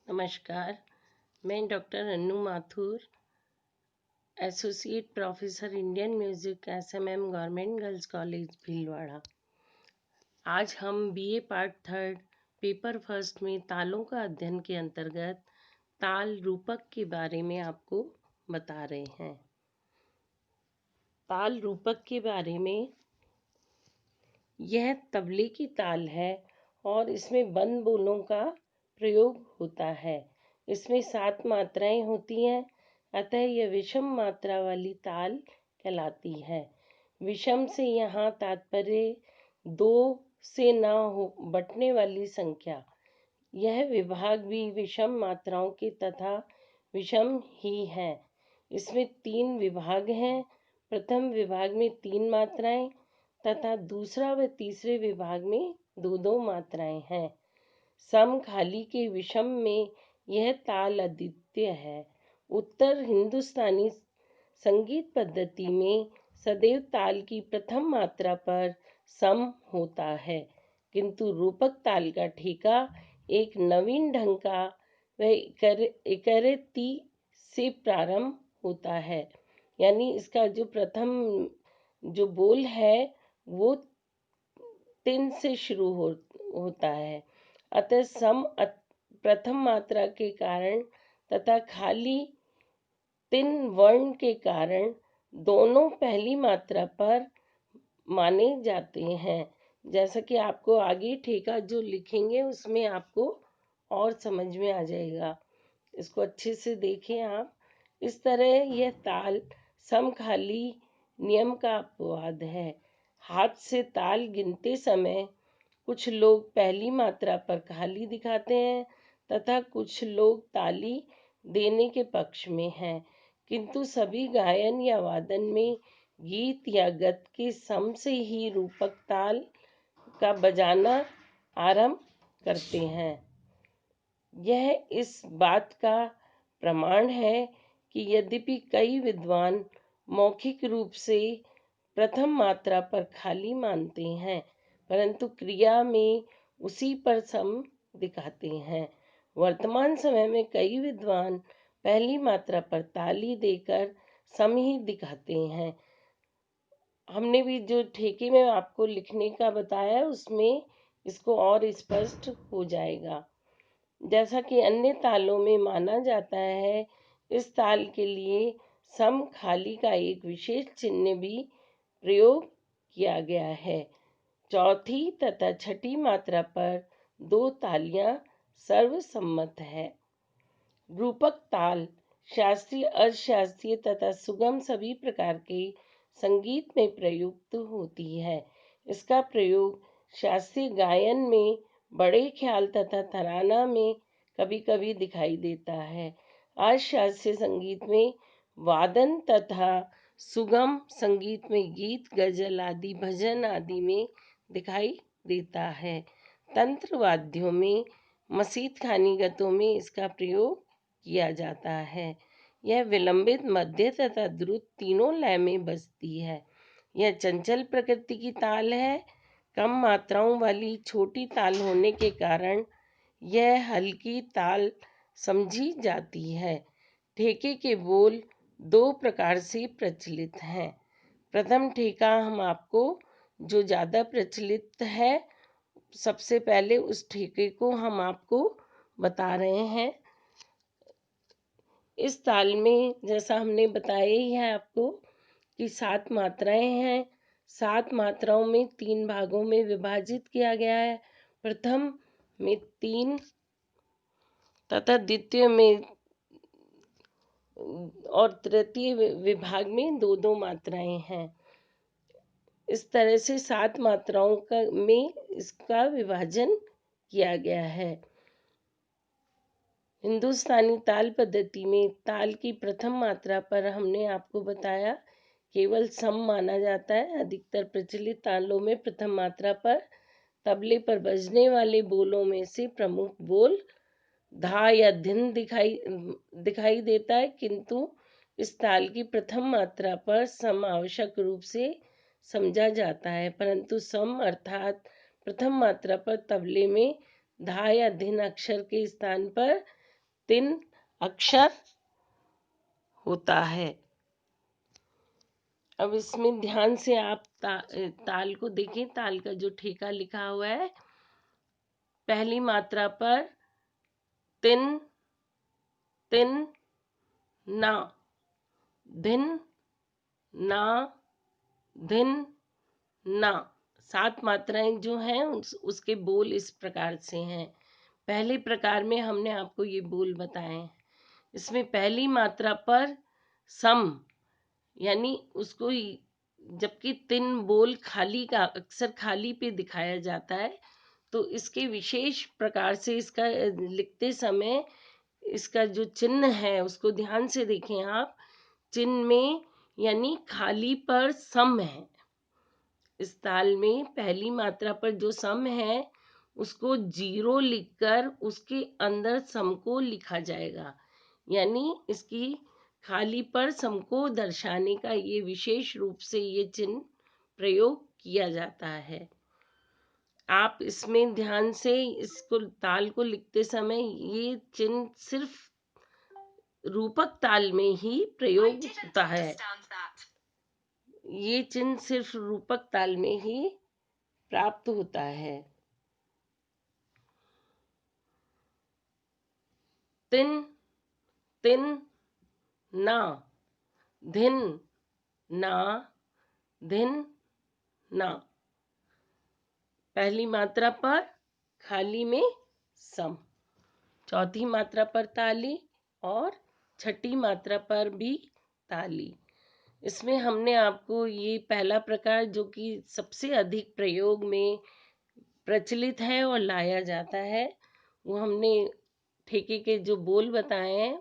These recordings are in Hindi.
नमस्कार। मैं doctor Annu Mathur, associate professor Indian music SMM government girls college Bhilwara. आज हम BA part third paper first में तालों का अध्ययन के अंतर्गत ताल रूपक के बारे में आपको बता रहे हैं। ताल रूपक के बारे में, यह तबले की ताल है और इसमें बंद बोलों का प्रयोग होता है। इसमें 7 मात्राएं होती हैं, अतः यह विषम मात्रा वाली ताल कहलाती है। विषम से यहाँ तात्पर्य 2 से न हो बटने वाली संख्या। यह विभाग भी विषम मात्राओं के तथा विषम ही है। इसमें 3 विभाग हैं। प्रथम विभाग में 3 मात्राएं तथा दूसरा व तीसरे विभाग में 2-2 मात्राएं हैं। सम खाली के विषम में यह ताल अद्वितीय है। उत्तर हिंदुस्तानी संगीत पद्धति में सदैव ताल की प्रथम मात्रा पर सम होता है, किंतु रूपक ताल का ठेका एक नवीन ढंग का व इकरेती से प्रारंभ होता है। यानी इसका जो प्रथम जो बोल है वो 3 से शुरू होता है। अतः सम प्रथम मात्रा के कारण तथा खाली 3 वर्ण के कारण दोनों पहली मात्रा पर माने जाते हैं। जैसा कि आपको आगे ठेका जो लिखेंगे उसमें आपको और समझ में आ जाएगा। इसको अच्छे से देखें आप। इस तरह यह ताल समखाली नियम का अपवाद है। हाथ से ताल गिनते समय कुछ लोग पहली मात्रा पर खाली दिखाते हैं तथा कुछ लोग ताली देने के पक्ष में हैं, किंतु सभी गायन या वादन में गीत या गत के सम से ही रूपक ताल का बजाना आरंभ करते हैं। यह इस बात का प्रमाण है कि यद्यपि कई विद्वान मौखिक रूप से प्रथम मात्रा पर खाली मानते हैं, परंतु क्रिया में उसी पर सम दिखाते हैं। वर्तमान समय में कई विद्वान पहली मात्रा पर ताली देकर सम ही दिखाते हैं। हमने भी जो ठेके में आपको लिखने का बताया उसमें इसको और स्पष्ट हो जाएगा। जैसा कि अन्य तालों में माना जाता है, इस ताल के लिए सम खाली का एक विशेष चिन्ह भी प्रयोग किया गया है। चौथी तथा छठी मात्रा पर 2 तालियां सर्वसम्मत है। रूपक ताल शास्त्रीय, अशास्त्रीय तथा सुगम सभी प्रकार के संगीत में प्रयुक्त होती है। इसका प्रयोग शास्त्रीय गायन में बड़े ख्याल तथा तराना में कभी कभी दिखाई देता है। आज शास्त्रीय संगीत में वादन तथा सुगम संगीत में गीत, गजल आदि, भजन आदि में दिखाई देता है। तंत्र वाद्यों में, मसीत खानी गतों में इसका प्रयोग किया जाता है। यह विलंबित, मध्य तथा द्रुत तीनों लय में बजती है। यह चंचल प्रकृति की ताल है। कम मात्राओं वाली छोटी ताल होने के कारण यह हल्की ताल समझी जाती है। ठेके के बोल 2 प्रकार से प्रचलित हैं। प्रथम ठेका हम आपको जो ज़्यादा प्रचलित है, सबसे पहले उस ठेके को हम आपको बता रहे हैं। इस ताल में जैसा हमने बताया ही है आपको कि 7 मात्राएं हैं। 7 मात्राओं में 3 भागों में विभाजित किया गया है। प्रथम में 3 तथा द्वितीय में और तृतीय विभाग में 2-2 मात्राएं हैं। इस तरह से 7 मात्राओं का में इसका विभाजन किया गया है। हिंदुस्तानी ताल पद्धति में ताल की प्रथम मात्रा पर हमने आपको बताया केवल सम माना जाता है। अधिकतर प्रचलित तालों में प्रथम मात्रा पर तबले पर बजने वाले बोलों में से प्रमुख बोल धा या धिन दिखाई देता है, किंतु इस ताल की प्रथम मात्रा पर सम आवश्यक रूप से समझा जाता है, परंतु सम अर्थात प्रथम मात्रा पर तबले में धा या धिन अक्षर के स्थान पर 3 अक्षर होता है। अब इसमें ध्यान से आप ताल को देखें। ताल का जो ठेका लिखा हुआ है, पहली मात्रा पर तिन तिन ना, धिन ना, धिन ना। 7 मात्राएं जो हैं उसके बोल इस प्रकार से हैं। पहले प्रकार में हमने आपको ये बोल बताए हैं। इसमें पहली मात्रा पर सम, यानी उसको जबकि 3 बोल खाली का अक्सर खाली पे दिखाया जाता है, तो इसके विशेष प्रकार से इसका लिखते समय इसका जो चिन्ह है उसको ध्यान से देखें आप। चिन्ह में यानी खाली पर सम है। इस ताल में पहली मात्रा पर जो सम है उसको 0 लिखकर उसके अंदर सम को लिखा जाएगा। यानी इसकी खाली पर सम को दर्शाने का ये विशेष रूप से ये चिन्ह प्रयोग किया जाता है। आप इसमें ध्यान से इसको ताल को लिखते समय ये चिन्ह सिर्फ रूपक ताल में ही प्रयोग होता है। ये चिन्ह सिर्फ रूपक ताल में ही प्राप्त होता है। तिन तिन ना, धिन ना, धिन ना। पहली मात्रा पर खाली में सम, चौथी मात्रा पर ताली और छठी मात्रा पर भी ताली। इसमें हमने आपको ये पहला प्रकार जो कि सबसे अधिक प्रयोग में प्रचलित है और लाया जाता है, वो हमने ठेके के जो बोल बताए हैं,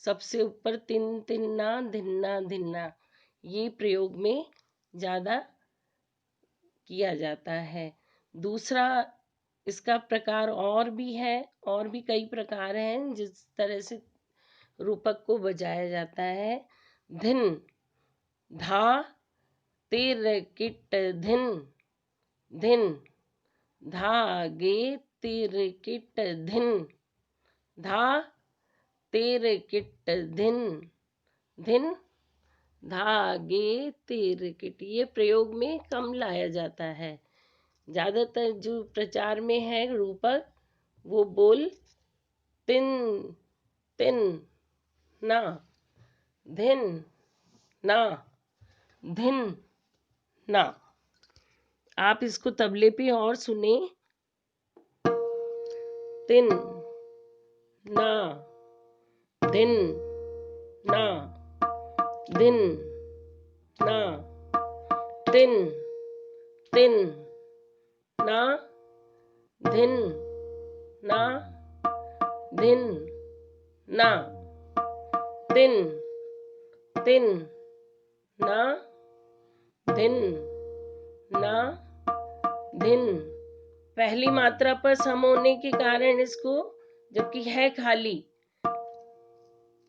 सबसे ऊपर तिन तिन्ना धिन्ना धिन्ना, ये प्रयोग में ज़्यादा किया जाता है। दूसरा इसका प्रकार और भी है, और भी कई प्रकार हैं जिस तरह से रूपक को बजाया जाता है। धिन धा तिर किट धिन, धिन धा गे तिर किट धिन, धा तिर किट धिन, धिन धा गे तिर किट। ये प्रयोग में कम लाया जाता है। ज़्यादातर जो प्रचार में है रूपक, वो बोल तिन तिन ना, धिन ना, धिन ना। आप इसको तबले पे और सुने। तिन ना, धिन ना, धिन ना, तिन तिन ना, धिन ना, धिन ना, तिन तिन ना, धिन ना, धिन। पहली मात्रा पर सम होने के कारण इसको, जबकि है खाली,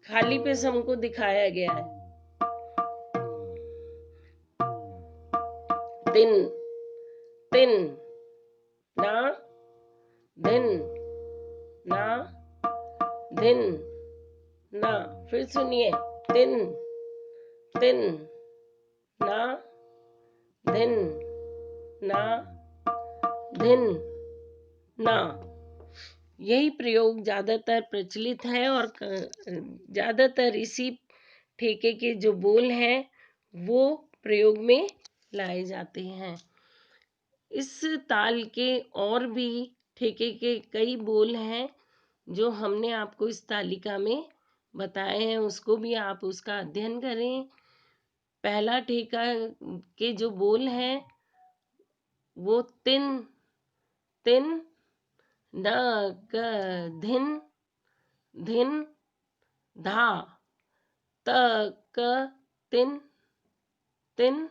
खाली पे सम को दिखाया गया है। तिन तिन ना, धिन ना, धिन ना। फिर सुनिए। तिन तिन ना, धिन ना, धिन ना। यही प्रयोग ज़्यादातर प्रचलित है और ज़्यादातर इसी ठेके के जो बोल हैं वो प्रयोग में लाए जाते हैं। इस ताल के और भी ठेके के कई बोल हैं जो हमने आपको इस तालिका में बताए हैं, उसको भी आप उसका अध्ययन करें। पहला ठेका के जो बोल हैं वो तिन तिन न क धिन, धिन धा त क तिन, तिन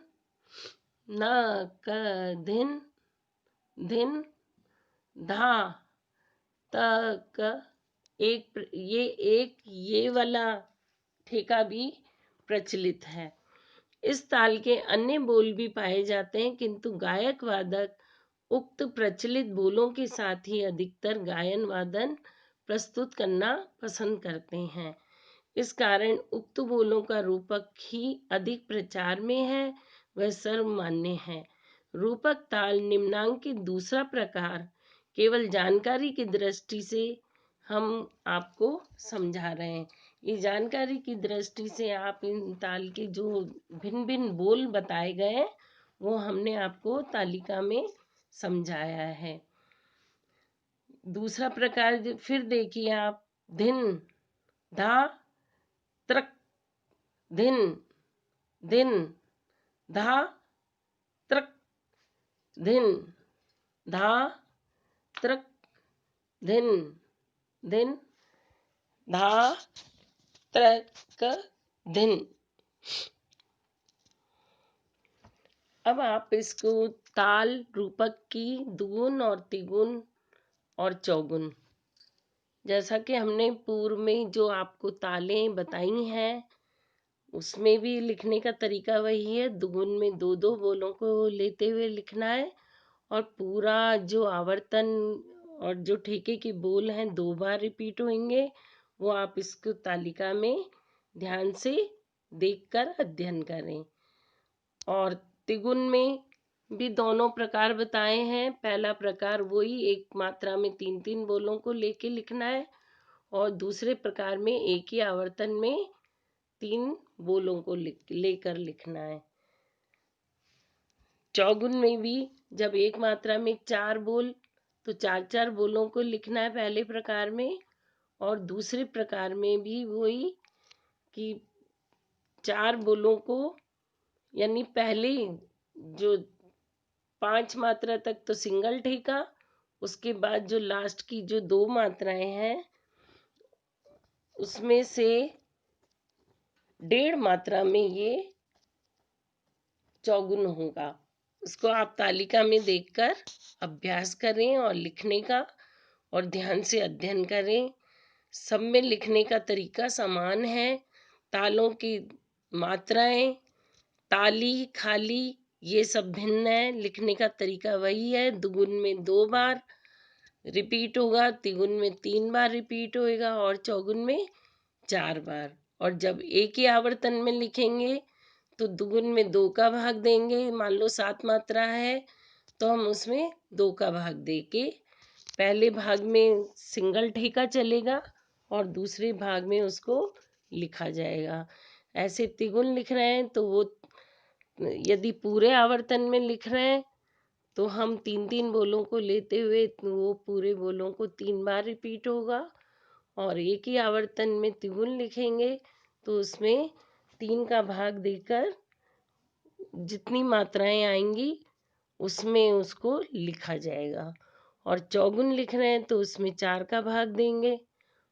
न क धिन, धिन धा त क। ये वाला ठेका भी प्रचलित है। इस ताल के अन्य बोल भी पाए जाते हैं, किंतु गायक वादक उक्त प्रचलित बोलों के साथ ही अधिकतर गायन वादन प्रस्तुत करना पसंद करते हैं। इस कारण उक्त बोलों का रूपक ही अधिक प्रचार में है, वह सर्वमान्य है। रूपक ताल निम्नांकित दूसरा प्रकार केवल जानकारी की दृष्टि से हम आपको समझा रहे हैं। ये जानकारी की दृष्टि से आप इन ताल के जो भिन्न भिन्न बोल बताए गए हैं वो हमने आपको तालिका में समझाया है। दूसरा प्रकार फिर देखिए आप, धिन, धा, त्रक, धिन, दिन, धा, त्रक, धिन, धा, त्रक, धिन, दिन, धा, त्रक, धिन। अब आप इसको ताल रूपक की दुगुन और तिगुन और चौगुन, जैसा कि हमने पूर्व में जो आपको तालें बताई हैं उसमें भी लिखने का तरीका वही है। दुगुन में दो दो बोलों को लेते हुए लिखना है और पूरा जो आवर्तन और जो ठेके के बोल हैं 2 बार रिपीट होंगे, वो आप इसको तालिका में ध्यान से देखकर अध्ययन करें। और तिगुन में भी दोनों प्रकार बताए हैं। पहला प्रकार वही एक मात्रा में 3-3 बोलों को लेके लिखना है और दूसरे प्रकार में एक ही आवर्तन में 3 बोलों को लेकर लिखना है। चौगुन में भी जब एक मात्रा में 4 बोल तो 4-4 बोलों को लिखना है पहले प्रकार में, और दूसरे प्रकार में भी वही कि 4 बोलों को, यानी पहले जो 5 मात्रा तक तो सिंगल ठेका, उसके बाद जो लास्ट की जो 2 मात्राएं हैं उसमें से 1.5 मात्रा में ये चौगुन होगा। उसको आप तालिका में देखकर अभ्यास करें और लिखने का और ध्यान से अध्ययन करें। सब में लिखने का तरीका समान है। तालों की मात्राएं, ताली, खाली, ये सब भिन्न है। लिखने का तरीका वही है। दुगुन में 2 बार रिपीट होगा, तिगुन में 3 बार रिपीट होएगा और चौगुन में 4 बार। और जब एक ही आवर्तन में लिखेंगे तो दुगुन में 2 का भाग देंगे। मान लो 7 मात्रा है तो हम उसमें 2 का भाग देके पहले भाग में सिंगल ठेका चलेगा और दूसरे भाग में उसको लिखा जाएगा। ऐसे तिगुन लिख रहे हैं तो वो यदि पूरे आवर्तन में लिख रहे हैं तो हम 3-3 बोलों को लेते हुए वो पूरे बोलों को 3 बार रिपीट होगा। और एक ही आवर्तन में तिगुन लिखेंगे तो उसमें 3 का भाग देकर जितनी मात्राएं आएंगी उसमें उसको लिखा जाएगा। और चौगुन लिख रहे हैं तो उसमें 4 का भाग देंगे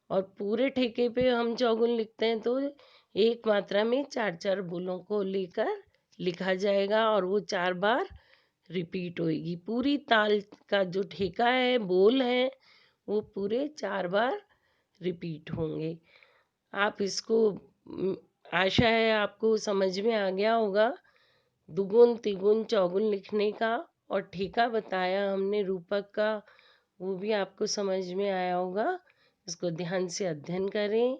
और पूरे ठेके पे हम चौगुन लिखते हैं तो एक मात्रा में 4-4 बोलों को लेकर लिखा जाएगा और वो 4 बार रिपीट होएगी। पूरी ताल का जो ठेका है, बोल है, वो पूरे 4 बार रिपीट होंगे। आप इसको आशा है आपको समझ में आ गया होगा। दुगुन, तिगुन, चौगुन लिखने का और ठेका बताया हमने रूपक का, वो भी आपको समझ में आया होगा। इसको ध्यान से अध्ययन करें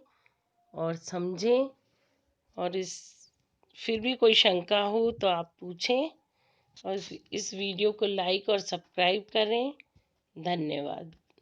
और समझें। और फिर भी कोई शंका हो तो आप पूछें और इस वीडियो को लाइक और सब्सक्राइब करें। धन्यवाद।